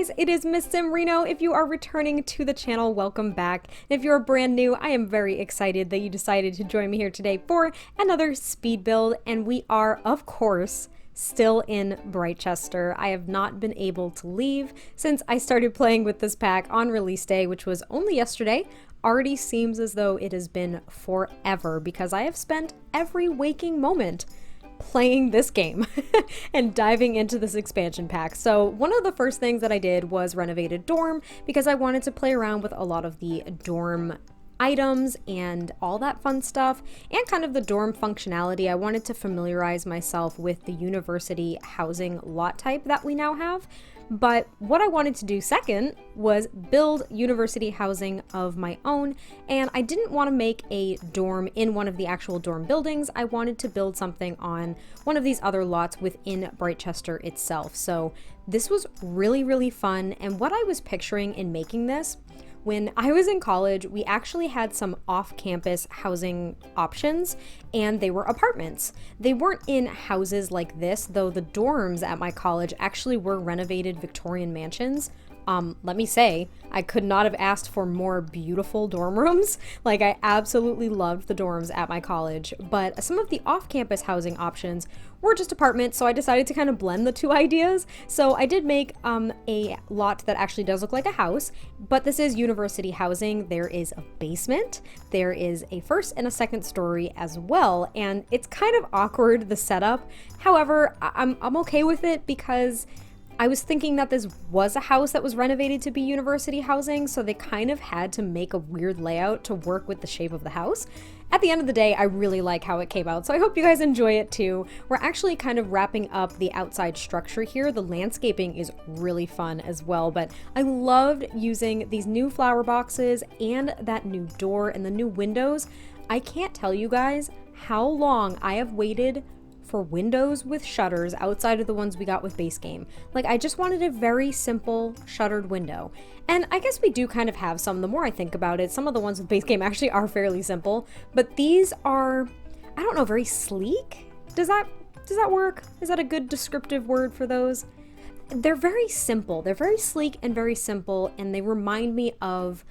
guys, it is MissSimReno. If you are returning to the channel, welcome back. If you're brand new, I am very excited that you decided to join me here today for another speed build, and we are, of course, still in Britechester. I have not been able to leave since I started playing with this pack on release day, which was only yesterday. Already seems as though it has been forever because I have spent every waking moment playing this game and diving into this expansion pack. So one of the first things that I did was renovated dorm because I wanted to play around with a lot of the dorm items and all that fun stuff and kind of the dorm functionality. I wanted to familiarize myself with the university housing lot type that we now have. But what I wanted to do second was build university housing of my own, and I didn't want to make a dorm in one of the actual dorm buildings. I wanted to build something on one of these other lots within Britechester itself. So this was really, really fun, and what I was picturing in making this, when I was in college, we actually had some off-campus housing options, and they were apartments. They weren't in houses like this, though the dorms at my college actually were renovated Victorian mansions. Let me say, I could not have asked for more beautiful dorm rooms. Like, I absolutely loved the dorms at my college, but some of the off-campus housing options were just apartments, so I decided to kind of blend the two ideas. So I did make a lot that actually does look like a house, but this is university housing. There is a basement, there is a first and a second story as well, and it's kind of awkward, the setup. However, I'm okay with it because I was thinking that this was a house that was renovated to be university housing, so they kind of had to make a weird layout to work with the shape of the house. At the end of the day, I really like how it came out, so I hope you guys enjoy it too. We're actually kind of wrapping up the outside structure here. The landscaping is really fun as well, but I loved using these new flower boxes and that new door and the new windows. I can't tell you guys how long I have waited for windows with shutters outside of the ones we got with base game. Like, I just wanted a very simple shuttered window. And I guess we do kind of have some. The more I think about it, some of the ones with base game actually are fairly simple, but these are, I don't know, very sleek? Does that work? Is that a good descriptive word for those? They're very simple. They're very sleek and very simple, and they remind me of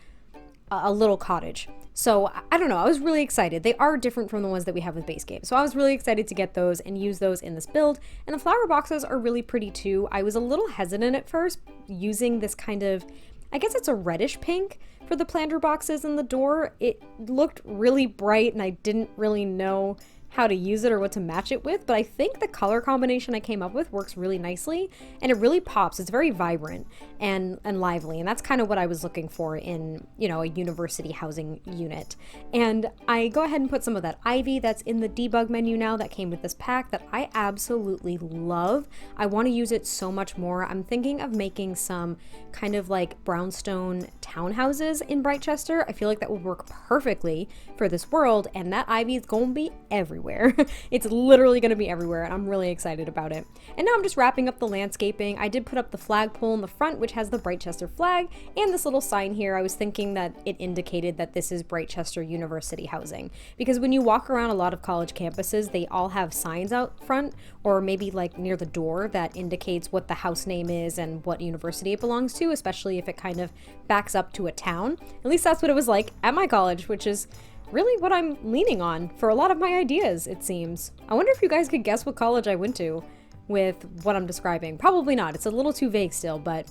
a little cottage. So I don't know, I was really excited. They are different from the ones that we have with base game. So I was really excited to get those and use those in this build. And the flower boxes are really pretty too. I was a little hesitant at first using this kind of, I guess it's a reddish pink for the planter boxes in the door. It looked really bright and I didn't really know how to use it or what to match it with, but I think the color combination I came up with works really nicely and it really pops. It's very vibrant and lively, and that's kind of what I was looking for in, you know, a university housing unit. And I go ahead and put some of that ivy that's in the debug menu now that came with this pack that I absolutely love. I want to use it so much more. I'm thinking of making some kind of like brownstone townhouses in Britechester. I feel like that would work perfectly for this world, and that ivy is going to be everywhere. It's literally going to be everywhere, and I'm really excited about it. And now I'm just wrapping up the landscaping. I did put up the flagpole in the front, which has the Britechester flag, and this little sign here. I was thinking that it indicated that this is Britechester University housing, because when you walk around a lot of college campuses, they all have signs out front, or maybe like near the door, that indicates what the house name is and what university it belongs to, especially if it kind of backs up to a town. At least that's what it was like at my college, which is really what I'm leaning on for a lot of my ideas, it seems. I wonder if you guys could guess what college I went to with what I'm describing. Probably not. It's a little too vague still, but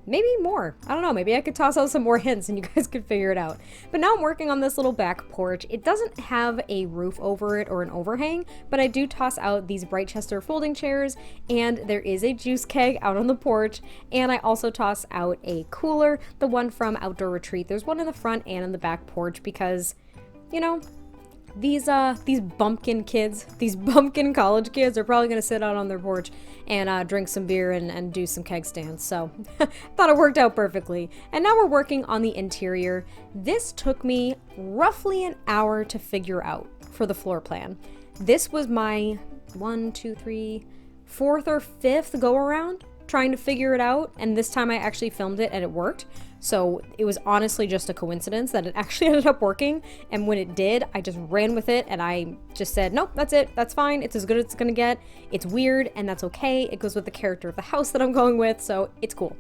maybe more. I don't know. Maybe I could toss out some more hints and you guys could figure it out. But now I'm working on this little back porch. It doesn't have a roof over it or an overhang, but I do toss out these Britechester folding chairs, and there is a juice keg out on the porch, and I also toss out a cooler, the one from Outdoor Retreat. There's one in the front and in the back porch because, you know, these bumpkin kids, these bumpkin college kids are probably going to sit out on their porch and drink some beer and do some keg stands. So thought it worked out perfectly. And now we're working on the interior. This took me roughly an hour to figure out for the floor plan. This was my 4th or 5th go around trying to figure it out, and this time I actually filmed it and it worked. So it was honestly just a coincidence that it actually ended up working. And when it did, I just ran with it and I just said, nope, that's it. That's fine. It's as good as it's gonna get. It's weird and that's okay. It goes with the character of the house that I'm going with, so it's cool.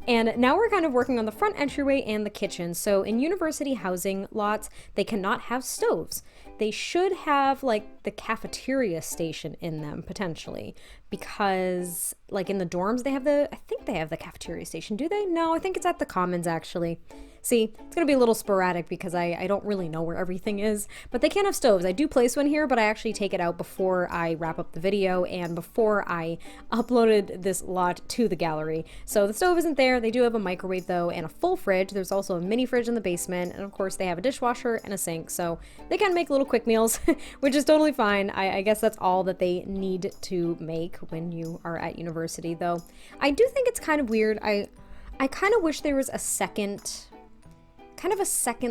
And now we're kind of working on the front entryway and the kitchen. So in university housing lots, they cannot have stoves. They should have like the cafeteria station in them potentially, because like in the dorms I think they have the cafeteria station. Do they? No, I think it's at the commons actually. See, it's gonna be a little sporadic because I don't really know where everything is, but they can't have stoves. I do place one here, but I actually take it out before I wrap up the video and before I uploaded this lot to the gallery. So the stove isn't there. They do have a microwave though and a full fridge. There's also a mini fridge in the basement, and of course they have a dishwasher and a sink, so they can make little quick meals, which is totally fine. I guess that's all that they need to make when you are at university though. I do think it's kind of weird. I kind of wish there was a second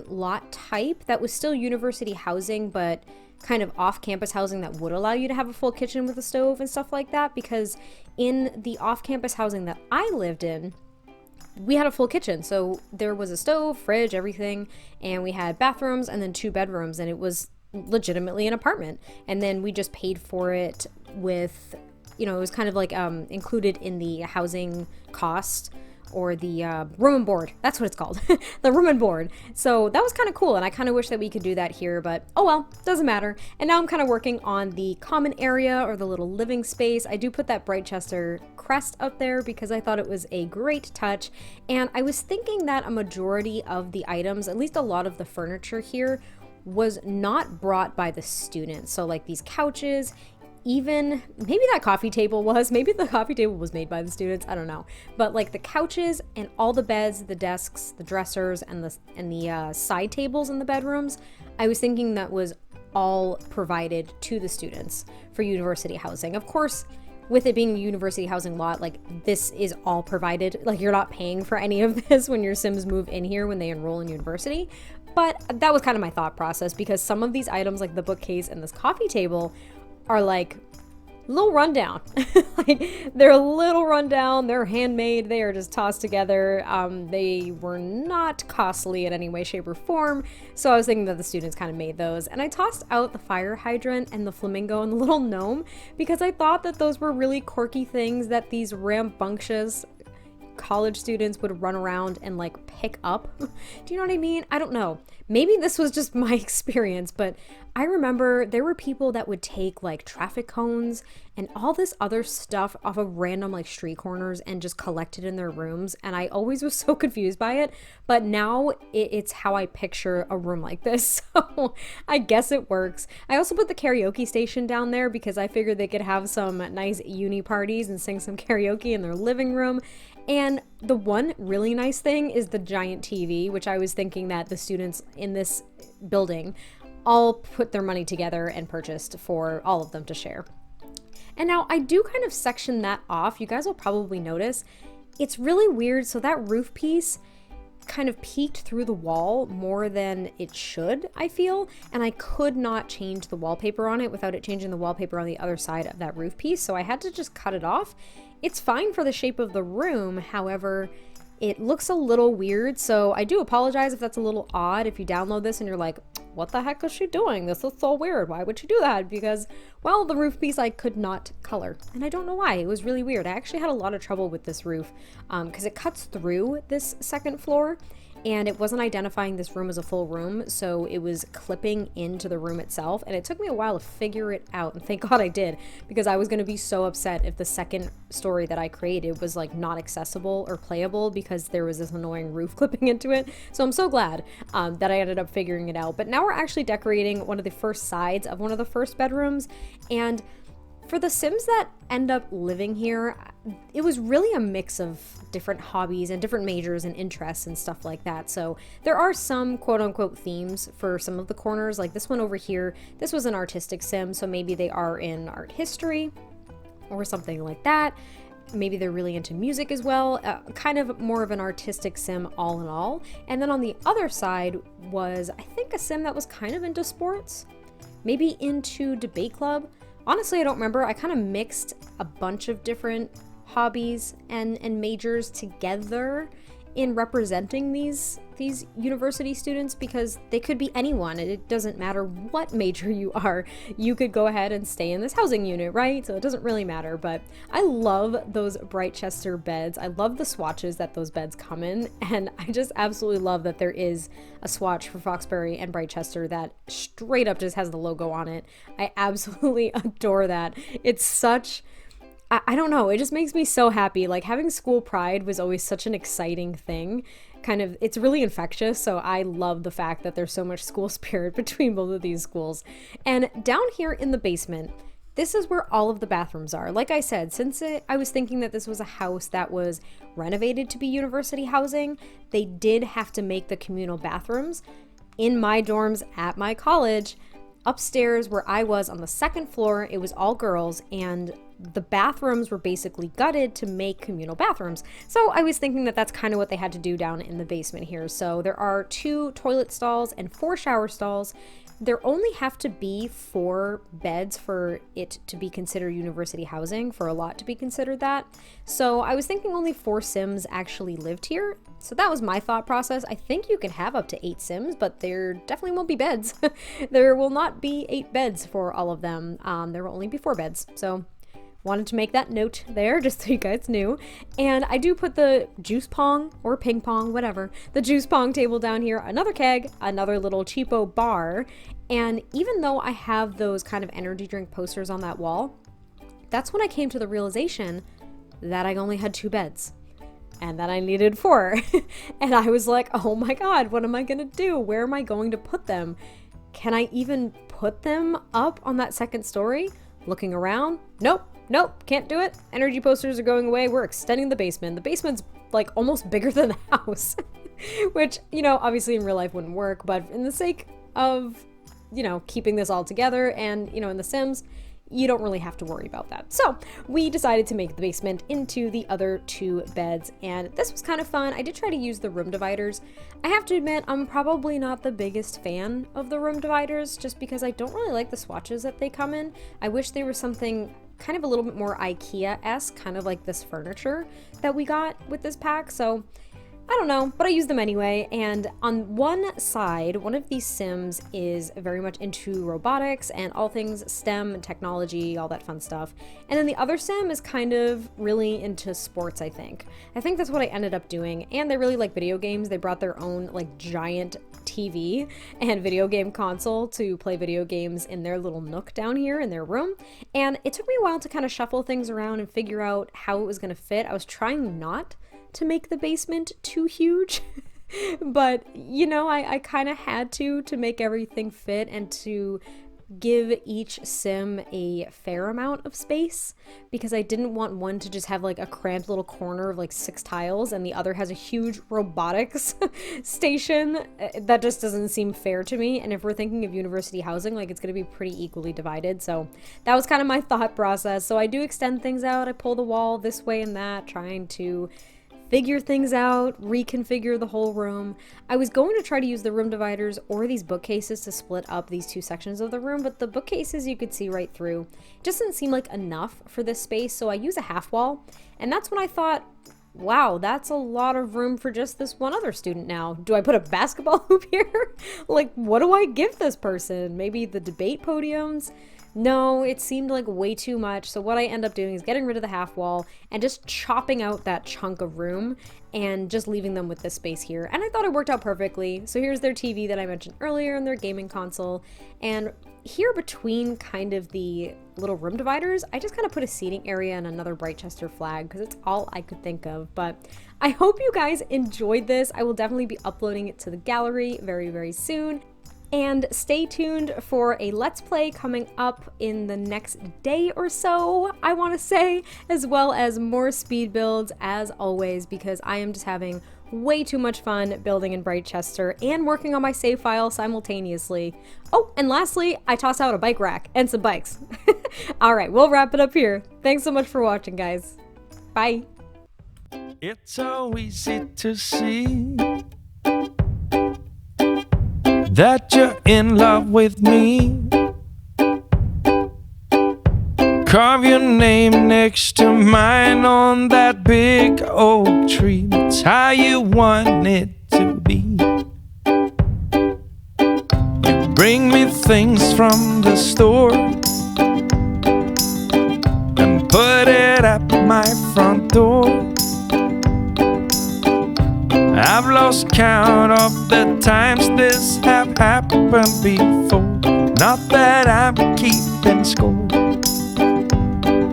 lot type that was still university housing, but kind of off-campus housing that would allow you to have a full kitchen with a stove and stuff like that, because in the off-campus housing that I lived in, we had a full kitchen. So there was a stove, fridge, everything, and we had bathrooms and then 2 bedrooms, and it was legitimately an apartment. And then we just paid for it with, you know, it was kind of like included in the housing cost, or the room and board. That's what it's called. The room and board. So that was kind of cool, and I kind of wish that we could do that here, but oh well, doesn't matter. And now I'm kind of working on the common area, or the little living space. I do put that Britechester crest up there because I thought it was a great touch, and I was thinking that a majority of the items, at least a lot of the furniture here, was not brought by the students. So like these couches, even maybe that coffee table was, maybe the coffee table was made by the students, I don't know. But like the couches and all the beds, the desks, the dressers, and the side tables in the bedrooms, I was thinking that was all provided to the students for university housing. Of course, with it being a university housing lot, like this is all provided. Like you're not paying for any of this when your Sims move in here when they enroll in university. But that was kind of my thought process, because some of these items like the bookcase and this coffee table are like a little rundown. Like they're a little rundown, they're handmade, they are just tossed together. They were not costly in any way, shape, or form, so I was thinking that the students kind of made those. And I tossed out the fire hydrant and the flamingo and the little gnome because I thought that those were really quirky things that these rambunctious college students would run around and like pick up. Do you know what I mean? I don't know. Maybe this was just my experience, but I remember there were people that would take like traffic cones and all this other stuff off of random like street corners and just collect it in their rooms, and I always was so confused by it. But now it's how I picture a room like this, so I guess it works. I also put the karaoke station down there because I figured they could have some nice uni parties and sing some karaoke in their living room. And the one really nice thing is the giant TV, which I was thinking that the students in this building all put their money together and purchased for all of them to share. And now I do kind of section that off. You guys will probably notice it's really weird. So that roof piece kind of peeked through the wall more than it should, I feel, and I could not change the wallpaper on it without it changing the wallpaper on the other side of that roof piece, so I had to just cut it off. It's fine for the shape of the room, however, it looks a little weird, so I do apologize if that's a little odd. If you download this and you're like, what the heck is she doing? This looks so weird. Why would she do that? Because, well, the roof piece I could not color, and I don't know why. It was really weird. I actually had a lot of trouble with this roof because it cuts through this second floor, and it wasn't identifying this room as a full room, so it was clipping into the room itself, and it took me a while to figure it out, and thank God I did, because I was going to be so upset if the second story that I created was like not accessible or playable because there was this annoying roof clipping into it. So I'm so glad that I ended up figuring it out. But now we're actually decorating one of the first sides of one of the first bedrooms, and for the Sims that end up living here, it was really a mix of different hobbies and different majors and interests and stuff like that. So there are some quote-unquote themes for some of the corners, like this one over here. This was an artistic Sim, so maybe they are in art history or something like that. Maybe they're really into music as well, kind of more of an artistic Sim all in all. And then on the other side was, I think, a Sim that was kind of into sports, maybe into debate club. Honestly, I don't remember. I kind of mixed a bunch of different hobbies and majors together in representing these university students, because they could be anyone. It doesn't matter what major you are. You could go ahead and stay in this housing unit, right? So it doesn't really matter. But I love those Britechester beds. I love the swatches that those beds come in, and I just absolutely love that there is a swatch for Foxbury and Britechester that straight up just has the logo on it. I absolutely adore that. It's such, I don't know, it just makes me so happy. Like, having school pride was always such an exciting thing. Kind of, it's really infectious, so I love the fact that there's so much school spirit between both of these schools. And down here in the basement, this is where all of the bathrooms are. Like I said, since I was thinking that this was a house that was renovated to be university housing, they did have to make the communal bathrooms in my dorms at my college. Upstairs where I was on the second floor, it was all girls, and the bathrooms were basically gutted to make communal bathrooms. So I was thinking that that's kind of what they had to do down in the basement here. So there are 2 toilet stalls and 4 shower stalls. There only have to be 4 beds for it to be considered university housing, for a lot to be considered that. So I was thinking only 4 Sims actually lived here. So that was my thought process. I think you can have up to 8 Sims, but there definitely won't be beds. There will not be 8 beds for all of them. There will only be 4 beds. So wanted to make that note there just so you guys knew. And I do put the juice pong or ping pong, whatever, the juice pong table down here, another keg, another little cheapo bar. And even though I have those kind of energy drink posters on that wall, that's when I came to the realization that I only had 2 beds and that I needed 4. And I was like, oh my God, what am I gonna do? Where am I going to put them? Can I even put them up on that second story? Looking around, nope, can't do it. Energy posters are going away. We're extending the basement. The basement's like almost bigger than the house, which, you know, obviously in real life wouldn't work, but in the sake of, you know, keeping this all together and, you know, in The Sims, you don't really have to worry about that. So we decided to make the basement into the other 2 beds, and this was kind of fun. I did try to use the room dividers. I have to admit, I'm probably not the biggest fan of the room dividers, just because I don't really like the swatches that they come in. I wish there was something kind of a little bit more IKEA-esque, kind of like this furniture that we got with this pack. So I don't know, but I use them anyway. And on one side, one of these Sims is very much into robotics and all things STEM and technology, all that fun stuff. And then the other Sim is kind of really into sports, I think. I think that's what I ended up doing. And they really like video games. They brought their own like giant TV and video game console to play video games in their little nook down here in their room. And it took me a while to kind of shuffle things around and figure out how it was going to fit. I was trying not to make the basement too huge, but you know, I kind of had to make everything fit and to give each Sim a fair amount of space, because I didn't want one to just have like a cramped little corner of like 6 tiles and the other has a huge robotics station. That just doesn't seem fair to me. And if we're thinking of university housing, like, it's going to be pretty equally divided. So that was kind of my thought process. So I do extend things out. I pull the wall this way and that, trying to figure things out, reconfigure the whole room. I was going to try to use the room dividers or these bookcases to split up these 2 sections of the room, but the bookcases you could see right through. It just didn't seem like enough for this space, so I use a half wall. And that's when I thought, wow, that's a lot of room for just this one other student now. Do I put a basketball hoop here? Like, what do I give this person? Maybe the debate podiums? No, it seemed like way too much. So what I end up doing is getting rid of the half wall and just chopping out that chunk of room and just leaving them with this space here. And I thought it worked out perfectly. So here's their TV that I mentioned earlier and their gaming console. And here between kind of the little room dividers, I just kind of put a seating area and another Britechester flag because it's all I could think of. But I hope you guys enjoyed this. I will definitely be uploading it to the gallery very, very soon. And stay tuned for a Let's Play coming up in the next day or so, I want to say, as well as more speed builds as always, because I am just having way too much fun building in Britechester and working on my save file simultaneously. Oh, and lastly, I tossed out a bike rack and some bikes. All right, we'll wrap it up here. Thanks so much for watching, guys. Bye. It's so easy to see that you're in love with me, Carve your name next to mine on that big oak tree. That's how you want it to be. You bring me things from the store and put it at my front door. I've lost count of the times this have happened before. Not that I'm keeping score,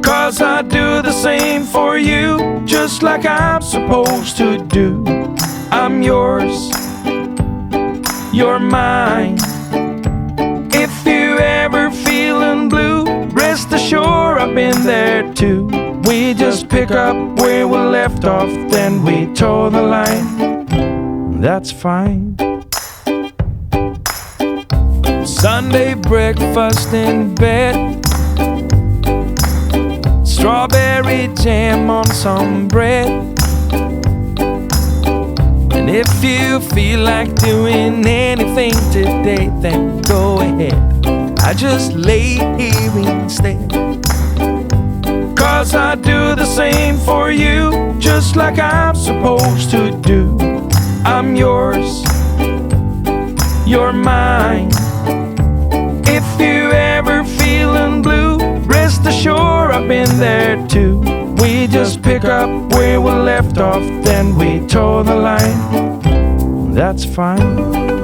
'cause I do the same for you, just like I'm supposed to do. I'm yours, you're mine. If you ever feeling blue, rest assured I've been there too. We just pick up where we left off, then we toe the line. That's fine. Sunday breakfast in bed, strawberry jam on some bread. And if you feel like doing anything today, then go ahead. I just lay here instead, 'cause I do the same for you, just like I'm supposed to do. I'm yours, you're mine. If you ever feeling blue, rest assured I've been there too. We just pick up where we left off, then we toe the line. That's fine.